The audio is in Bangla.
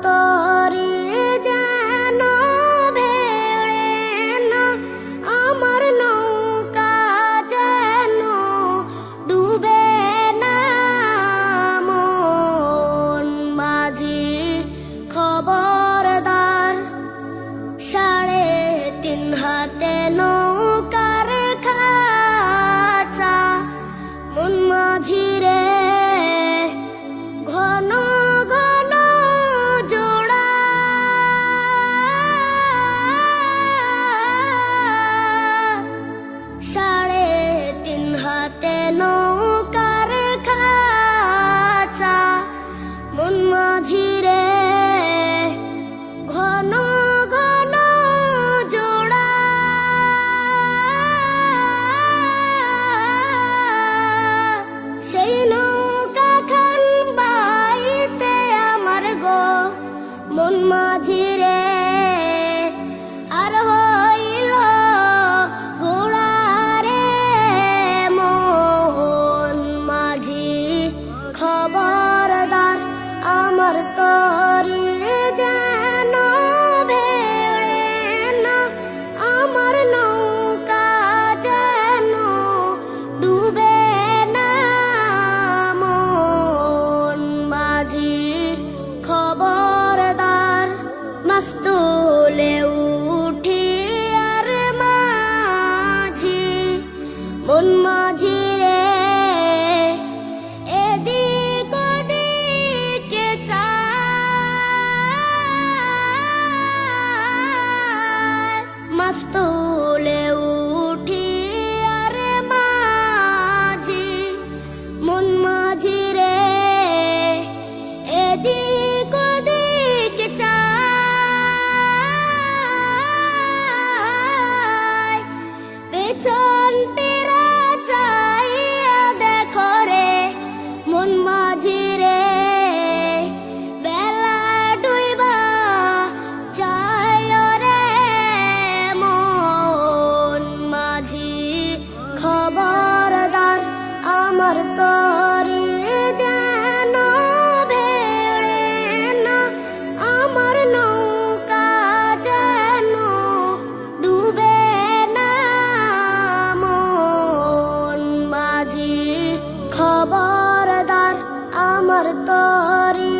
তরি যেন ভেড়ে না, আমার নৌকা যেন ডুবে না। মন মাঝি খবরদার, 3.5 হাতে নৌকার খাঁচা। মন মাঝি রে ঘন ঘন জোড়া, 3.5 হাতে নৌকার খাঁচা। মন মাঝি রে ঘন ঘন জোড়া। সেই নৌকা খান বাইতে আমার গো মন মাঝি রে, আর হইল গোড়া রে। মন মাঝি খবরদার, আমার তরি যেন ভেড়ে না, আমার নৌকা যেন ডুবে না। মন মাঝি খবরদার, মাছ তুলে উঠি আর মাঝি। মন মাঝি রে এদিক ওদিকে চায়, মাছ তুলে উঠি আর মাঝি। মন মাঝি রে এদিক ওদিকে চায়, পেছন পেরা চাইয়া দেখো রে মন মাঝি রে, বেলা ডুইবা যায় রে। মন মাঝি খবরদার, আমার তরি যেন ভেড়ে না, আমার নৌকা যেন ডুবে না। মন মাঝি খবরদার, আমার তরি